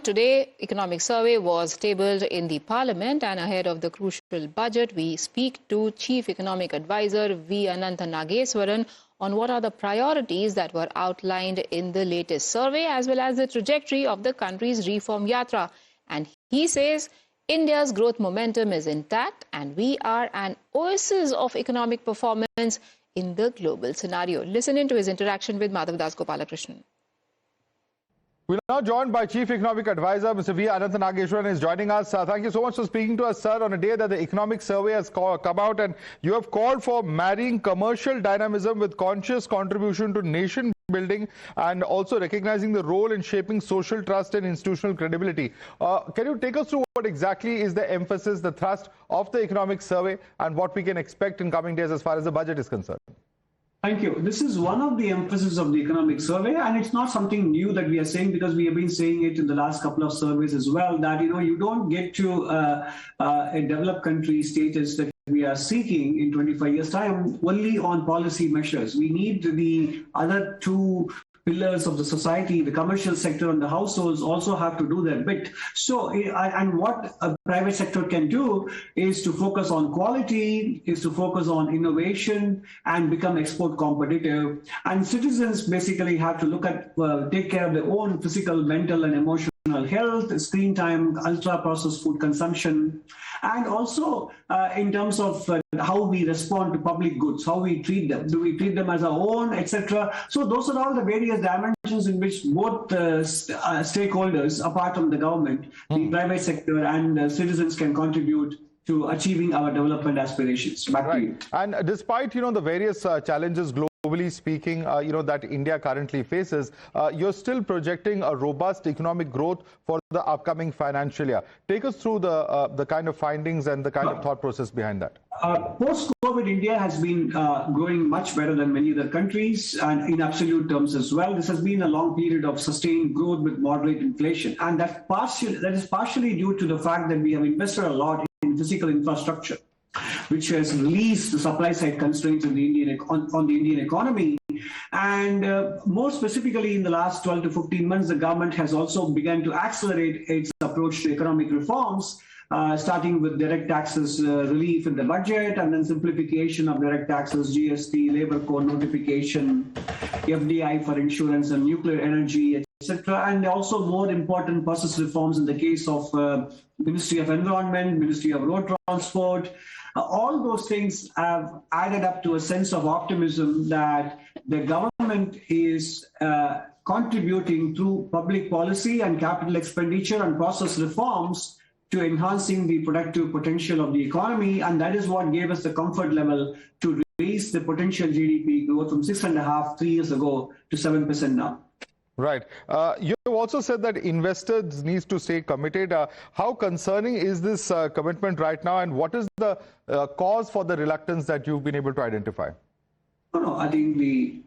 today economic survey was tabled in the Parliament, and ahead of the crucial budget, we speak to Chief Economic Advisor V. Anantha Nageswaran on what are the priorities that were outlined in the latest survey, as well as the trajectory of the country's reform yatra. And he says India's growth momentum is intact and we are an oasis of economic performance in the global scenario. Listen into his interaction with Madhavdas Gopalakrishnan. We're now joined by Chief Economic Advisor, Mr. V. Anantha Nageswaran is joining us. Thank you so much for speaking to us, sir, on a day that the economic survey has come out, and you have called for marrying commercial dynamism with conscious contribution to nation building and also recognizing the role in shaping social trust and institutional credibility. Can you take us through what exactly is the emphasis, the thrust of the economic survey, and what we can expect in coming days as far as the budget is concerned? Thank you. This is one of the emphasis of the economic survey, and it's not something new that we are saying, because we have been saying it in the last couple of surveys as well, that you don't get to a developed country status that we are seeking in 25 years' time only on policy measures. We need the other two pillars of the society, the commercial sector and the households also have to do their bit. So, and what a private sector can do is to focus on quality, is to focus on innovation and become export competitive. And citizens basically have to look at, take care of their own physical, mental and emotional health, screen time, ultra-processed food consumption, and also in terms of how we respond to public goods, how we treat them. Do we treat them as our own, etc.? So those are all the various dimensions in which both stakeholders, apart from the government, the private sector and citizens can contribute to achieving our development aspirations. Back to you. And despite, the various challenges globally speaking, that India currently faces, you're still projecting a robust economic growth for the upcoming financial year. Take us through the kind of findings and the kind of thought process behind that. Post-COVID, India has been growing much better than many other countries, and in absolute terms as well. This has been a long period of sustained growth with moderate inflation, and that is partially due to the fact that we have invested a lot in physical infrastructure, which has released the supply side constraints on the Indian economy. And more specifically, in the last 12 to 15 months, the government has also begun to accelerate its approach to economic reforms, starting with direct taxes relief in the budget, and then simplification of direct taxes, GST, labor code notification, FDI for insurance and nuclear energy, etc. And also more important process reforms in the case of Ministry of Environment, Ministry of Road Transport. All those things have added up to a sense of optimism that the government is contributing through public policy and capital expenditure and process reforms to enhancing the productive potential of the economy. And that is what gave us the comfort level to raise the potential GDP growth from 6.5% 3 years ago to 7% now. Right. You also said that investors need to stay committed. How concerning is this commitment right now, and what is the cause for the reluctance that you've been able to identify? No, I think we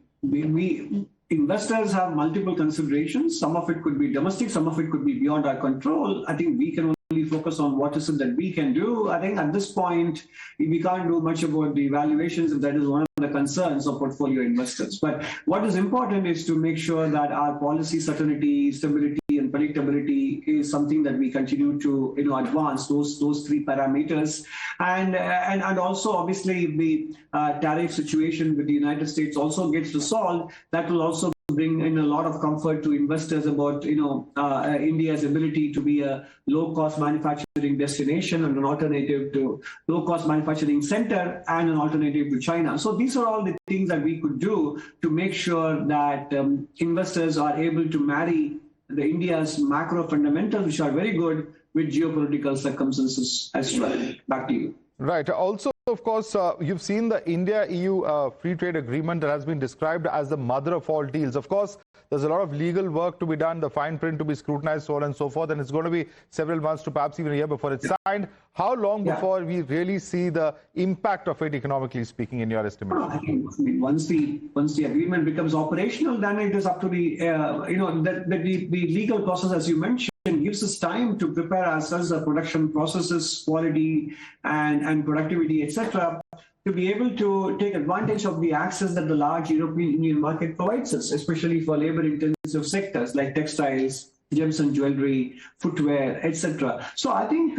investors have multiple considerations. Some of it could be domestic, some of it could be beyond our control. I think we can only focus on what is it that we can do. I think at this point, we can't do much about the valuations if that is one of the concerns of portfolio investors. But what is important is to make sure that our policy certainty, stability and predictability is something that we continue to advance those three parameters. And also obviously if the tariff situation with the United States also gets resolved, that will also bring in a lot of comfort to investors about India's ability to be a low-cost manufacturing destination and an alternative to low-cost manufacturing center and an alternative to China. So these are all the things that we could do to make sure that investors are able to marry the India's macro fundamentals, which are very good, with geopolitical circumstances as well. Back to you. Right. Also, of course, you've seen the India-EU free trade agreement that has been described as the mother of all deals. Of course, there's a lot of legal work to be done, the fine print to be scrutinized, so on and so forth, and it's going to be several months to perhaps even a year before it's signed. How long before we really see the impact of it, economically speaking, in your estimation? I mean, once the agreement becomes operational, then it is up to the the legal process, as you mentioned, gives us time to prepare ourselves, our production processes, quality and productivity, etc., to be able to take advantage of the access that the large European Union market provides us, especially for labor-intensive sectors like textiles, gems and jewelry, footwear, etc. So I think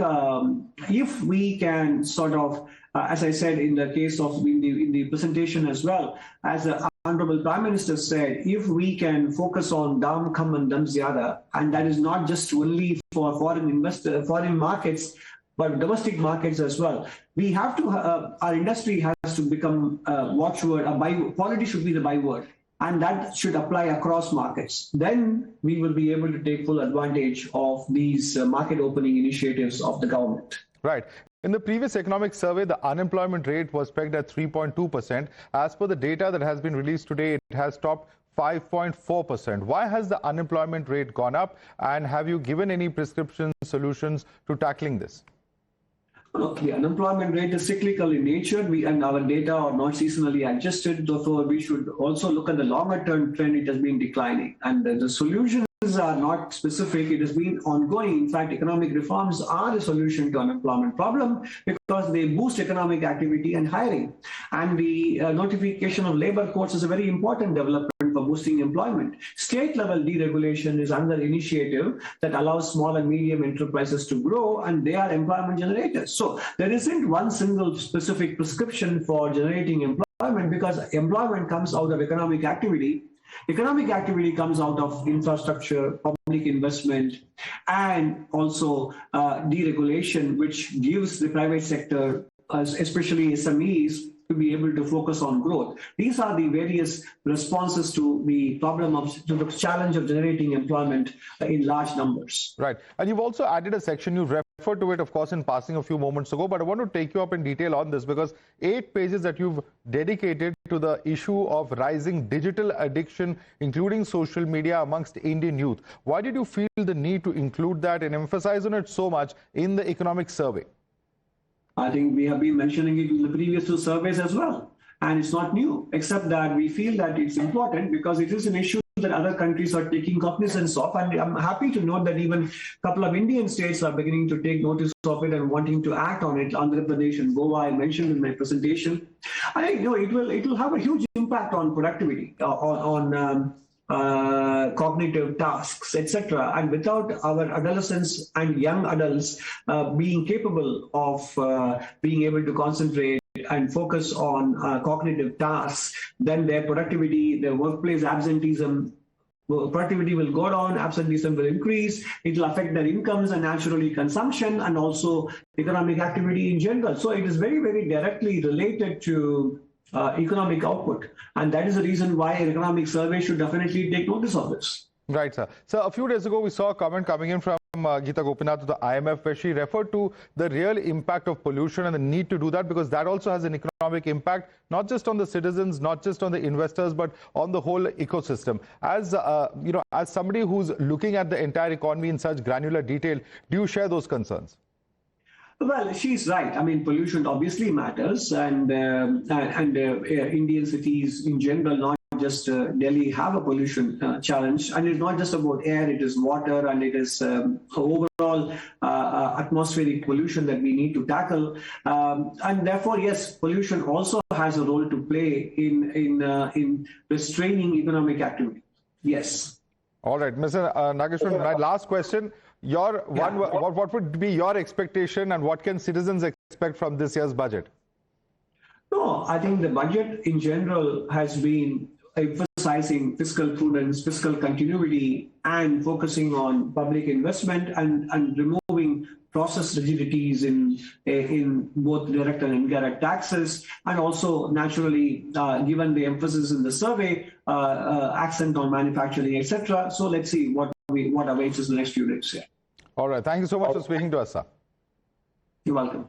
if we can sort of, as I said in the case of in the presentation as well, as the Honorable Prime Minister said, if we can focus on dam kam and dam zyada, and that is not just only for foreign markets, but domestic markets as well. We have to, our industry has to become a watchword, quality should be the byword, and that should apply across markets. Then we will be able to take full advantage of these market opening initiatives of the government. Right. In the previous economic survey, the unemployment rate was pegged at 3.2%. As per the data that has been released today, it has topped 5.4%. Why has the unemployment rate gone up? And have you given any prescription solutions to tackling this? Look, the unemployment rate is cyclical in nature, and our data are not seasonally adjusted. Therefore, we should also look at the longer-term trend. It has been declining, and the solutions are not specific. It has been ongoing. In fact, economic reforms are a solution to unemployment problem because they boost economic activity and hiring. And the notification of labor codes is a very important development for boosting employment. State-level deregulation is another initiative that allows small and medium enterprises to grow, and they are employment generators. So there isn't one single specific prescription for generating employment, because employment comes out of economic activity. Economic activity comes out of infrastructure, public investment, and also deregulation, which gives the private sector, especially SMEs, to be able to focus on growth. These are the various responses to the to the challenge of generating employment in large numbers. Right. And you've also added a section, you've referred to it, of course, in passing a few moments ago, but I want to take you up in detail on this, because 8 pages that you've dedicated to the issue of rising digital addiction, including social media amongst Indian youth. Why did you feel the need to include that and emphasize on it so much in the economic survey? I think we have been mentioning it in the previous 2 surveys as well. And it's not new, except that we feel that it's important because it is an issue that other countries are taking cognizance of. And I'm happy to note that even a couple of Indian states are beginning to take notice of it and wanting to act on it. Andhra Pradesh and Goa, I mentioned in my presentation. I think it will have a huge impact on productivity, cognitive tasks, etc. And without our adolescents and young adults being capable of being able to concentrate and focus on cognitive tasks, then their productivity, their workplace absenteeism, productivity will go down, absenteeism will increase, it will affect their incomes and naturally consumption and also economic activity in general. So it is very, very directly related to economic output. And that is the reason why an economic survey should definitely take notice of this. Right, sir. So a few days ago, we saw a comment coming in from Geeta Gopinath to the IMF, where she referred to the real impact of pollution and the need to do that, because that also has an economic impact, not just on the citizens, not just on the investors, but on the whole ecosystem. As as somebody who's looking at the entire economy in such granular detail, do you share those concerns? Well, she's right. I mean, pollution obviously matters, and Indian cities in general, not just Delhi, have a pollution challenge. And it's not just about air, it is water, and it is overall atmospheric pollution that we need to tackle. And therefore, yes, pollution also has a role to play in restraining economic activity. Yes. All right, Mr. Nageswaran, my last question. What would be your expectation, and what can citizens expect from this year's budget? No, I think the budget in general has been emphasizing fiscal prudence, fiscal continuity, and focusing on public investment and removing process rigidities in both direct and indirect taxes, and also naturally, given the emphasis in the survey, accent on manufacturing, etc. So let's see what awaits us in the next few days. Yeah. All right. Thank you so much for speaking to us, sir. You're welcome.